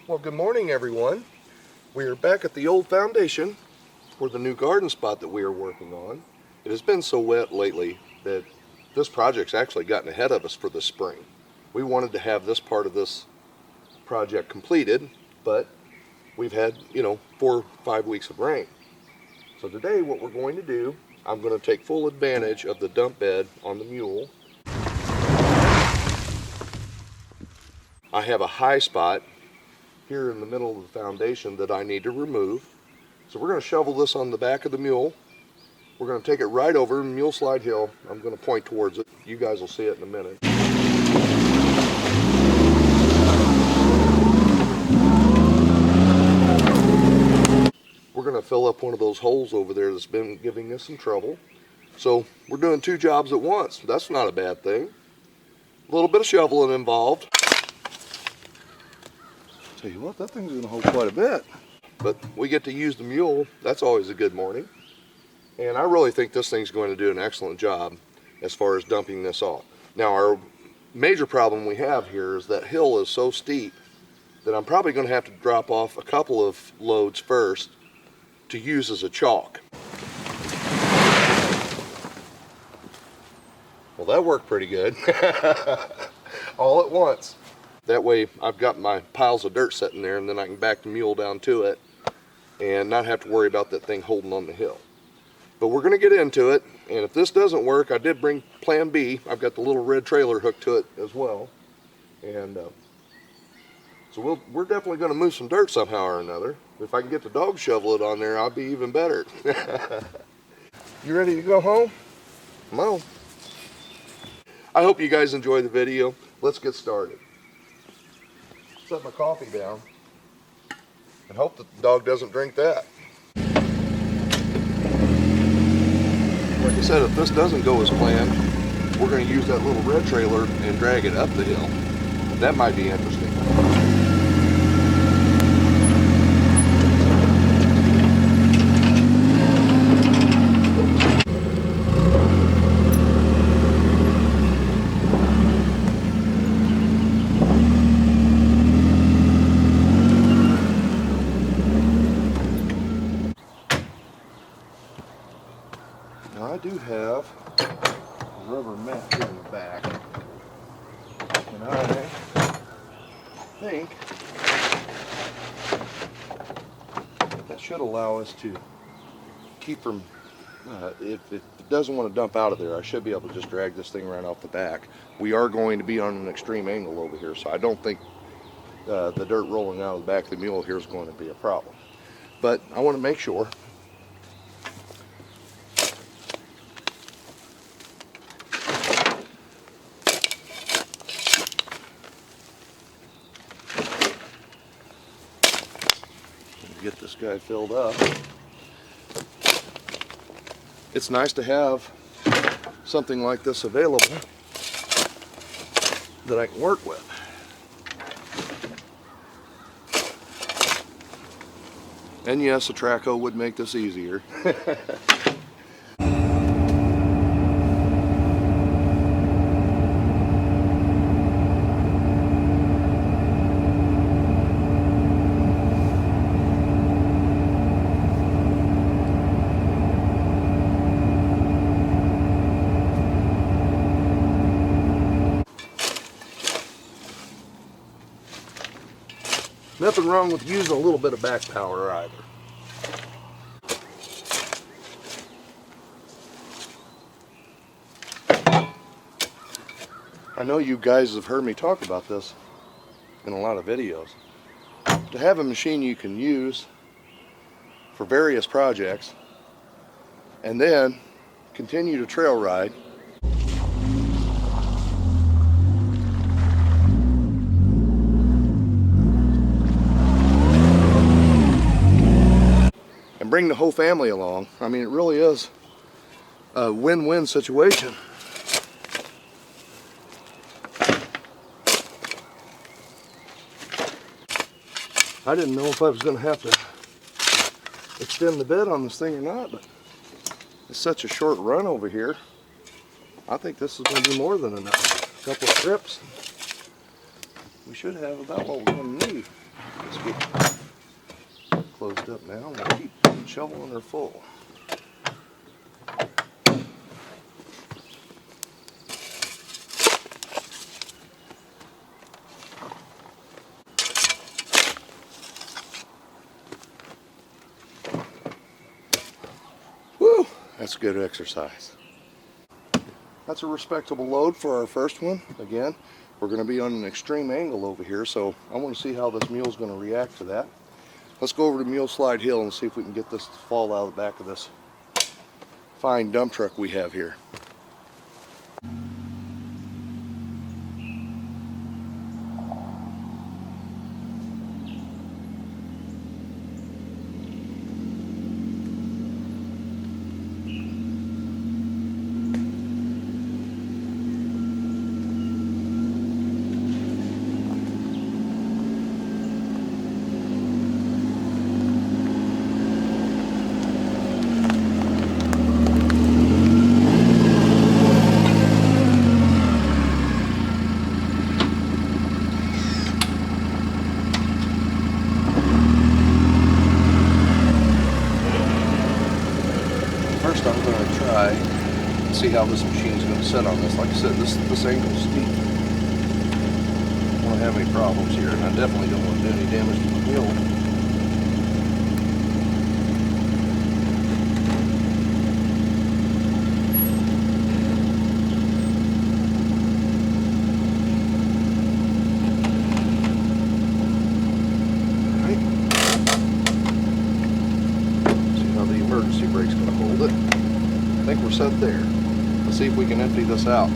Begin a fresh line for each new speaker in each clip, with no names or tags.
Well, good morning everyone. We are back at the old foundation for the new garden spot that we are working on. It has been so wet lately that this project's actually gotten ahead of us for the spring. We wanted to have this part of this project completed, but we've had, 4 or 5 weeks of rain. So today what we're going to do, I'm going to take full advantage of the dump bed on the Mule. I have a high spot here in the middle of the foundation that I need to remove. So we're going to shovel this on the back of the Mule. We're going to take it right over Mule Slide Hill. I'm going to point towards it. You guys will see it in a minute. We're going to fill up one of those holes over there that's been giving us some trouble. So we're doing 2 jobs at once. That's not a bad thing. A little bit of shoveling involved. Tell you what, that thing's going to hold quite a bit. But we get to use the Mule. That's always a good morning. And I really think this thing's going to do an excellent job as far as dumping this off. Now our major problem we have here is that hill is so steep that I'm probably going to have to drop off a couple of loads first to use as a chalk. Well, that worked pretty good. All at once. That way I've got my piles of dirt sitting there, and then I can back the Mule down to it and not have to worry about that thing holding on the hill. But we're going to get into it, and if this doesn't work, I did bring plan B. I've got the little red trailer hooked to it as well. And so we're definitely going to move some dirt somehow or another. If I can get the dog shovel it on there, I'll be even better. You ready to go home? Come on. I hope you guys enjoy the video. Let's get started. Set my coffee down and hope that the dog doesn't drink that. Like I said, if this doesn't go as planned, we're going to use that little red trailer and drag it up the hill. That might be interesting. Now I do have a rubber mat here in the back, and I think that should allow us to keep from, if it doesn't want to dump out of there, I should be able to just drag this thing right off the back. We are going to be on an extreme angle over here, so I don't think the dirt rolling out of the back of the Mule here is going to be a problem. But I want to make sure. Get this guy filled up. It's nice to have something like this available that I can work with. And yes, a track hoe would make this easier. Nothing wrong with using a little bit of back power either. I know you guys have heard me talk about this in a lot of videos. To have a machine you can use for various projects and then continue to trail ride and bring the whole family along. I mean, it really is a win-win situation. I didn't know if I was going to have to extend the bed on this thing or not, but it's such a short run over here. I think this is going to be more than enough. A couple of strips. We should have about what we're going to need. Let's get closed up now. We'll keep shoveling her full. Woo! That's good exercise. That's a respectable load for our first one. Again, we're going to be on an extreme angle over here, so I want to see how this mule's going to react to that. Let's go over to Mule Slide Hill and see if we can get this to fall out of the back of this fine dump truck we have here. First I'm going to try and see how this machine's going to set on this. Like I said, this angle's steep. I don't want to have any problems here, and I definitely don't want to do any damage to the mule. Emergency brake's going to hold it. I think we're set there. Let's see if we can empty this out.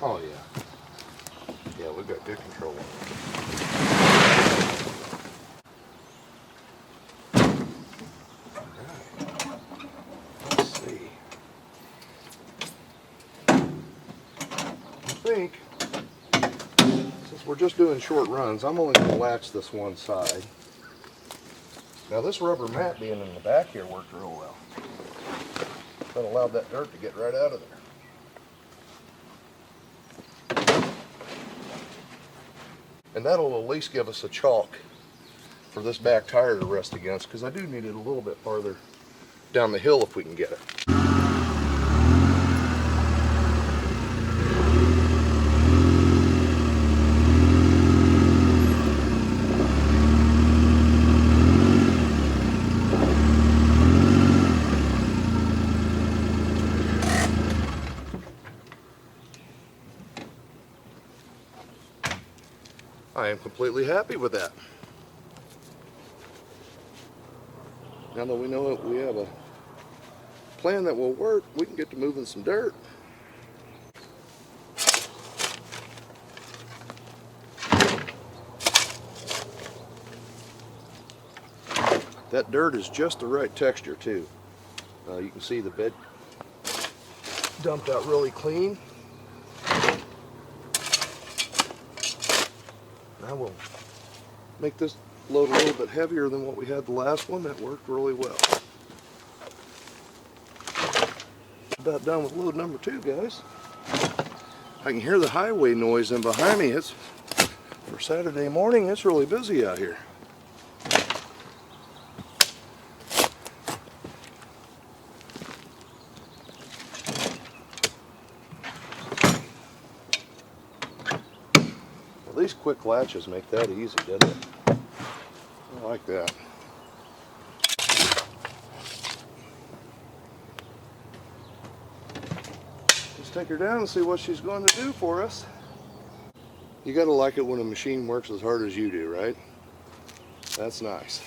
Oh yeah. Yeah, we've got good control on it. Alright. Let's see. I think, since we're just doing short runs, I'm only going to latch this one side. Now this rubber mat being in the back here worked real well. That allowed that dirt to get right out of there. And that'll at least give us a chalk for this back tire to rest against, because I do need it a little bit farther down the hill if we can get it. I am completely happy with that. Now that we know that we have a plan that will work, we can get to moving some dirt. That dirt is just the right texture too. You can see the bed dumped out really clean. I will make this load a little bit heavier than what we had the last one. That worked really well. About done with load number 2, guys. I can hear the highway noise in behind me. It's for Saturday morning. It's really busy out here. These quick latches make that easy, doesn't it? I like that. Let's take her down and see what she's going to do for us. You gotta like it when a machine works as hard as you do, right? That's nice.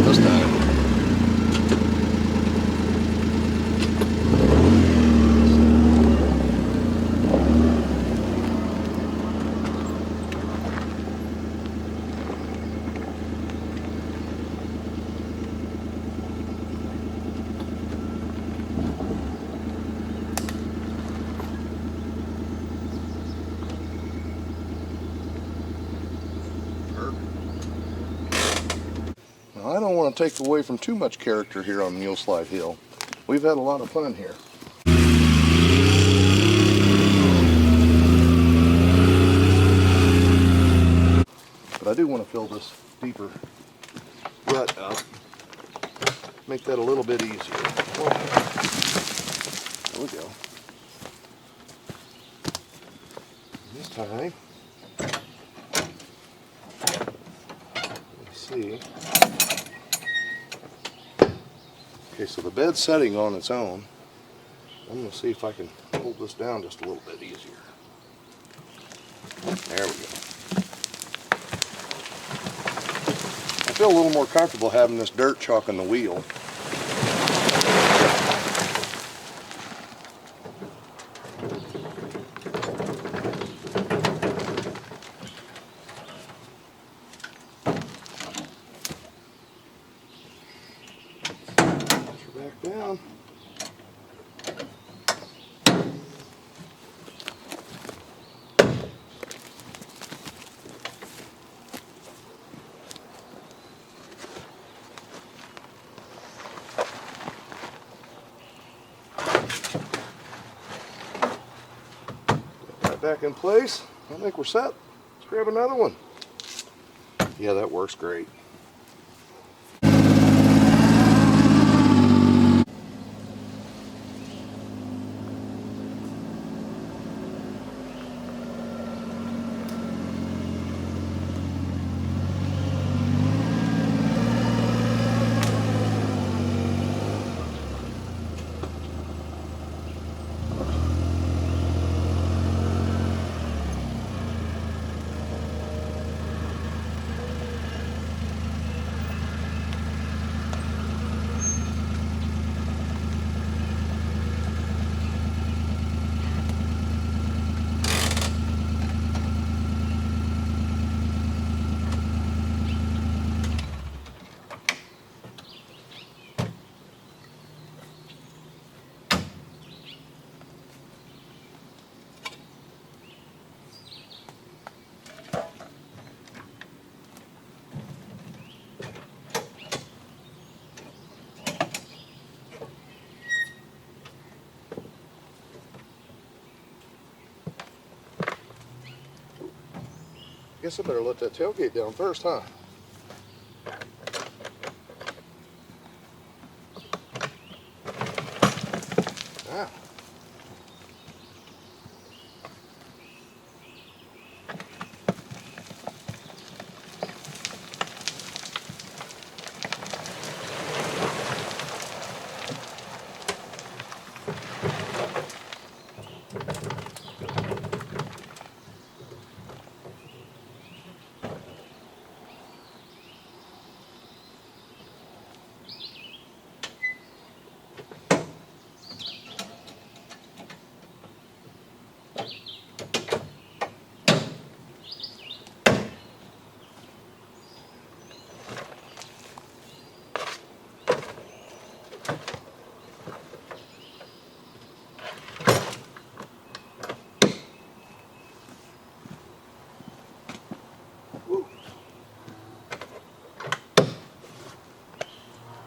This time. Now, I don't want to take away from too much character here on Mule Slide Hill. We've had a lot of fun here. But I do want to fill this deeper rut up. Make that a little bit easier. There we go. This time, let's see. Okay, so the bed's setting on its own. I'm going to see if I can hold this down just a little bit easier. There we go. I feel a little more comfortable having this dirt chalk on the wheel. Back down. Back in place. I think we're set. Let's grab another one. Yeah, that works great. Guess I better let that tailgate down first, huh? Ah.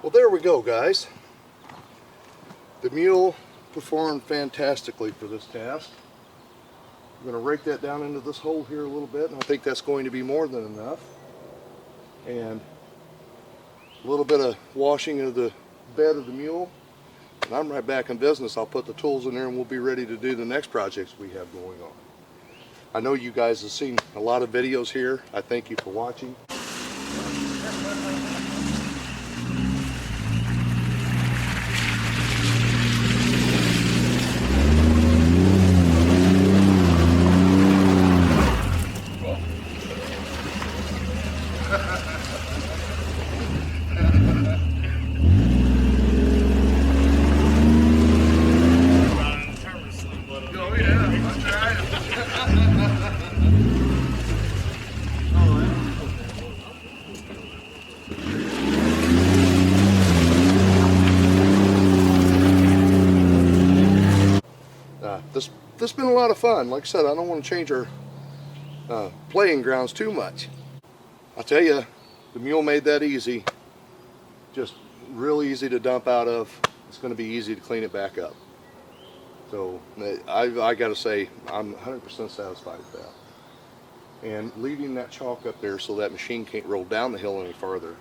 Well, there we go, guys. The Mule performed fantastically for this task. I'm going to rake that down into this hole here a little bit, and I think that's going to be more than enough. And a little bit of washing of the bed of the Mule, and I'm right back in business. I'll put the tools in there and we'll be ready to do the next projects we have going on. I know you guys have seen a lot of videos here. I thank you for watching. This has been a lot of fun. Like I said, I don't want to change our playing grounds too much. I'll tell you, the Mule made that easy. just real easy to dump out of. It's going to be easy to clean it back up. So I got to say, I'm 100% satisfied with that. And leaving that chalk up there so that machine can't roll down the hill any farther.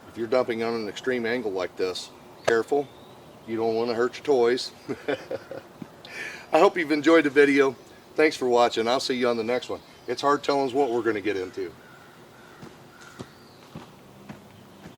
If you're dumping on an extreme angle like this, careful. You don't want to hurt your toys. I hope you've enjoyed the video. Thanks for watching. I'll see you on the next one. It's hard telling what we're going to get into.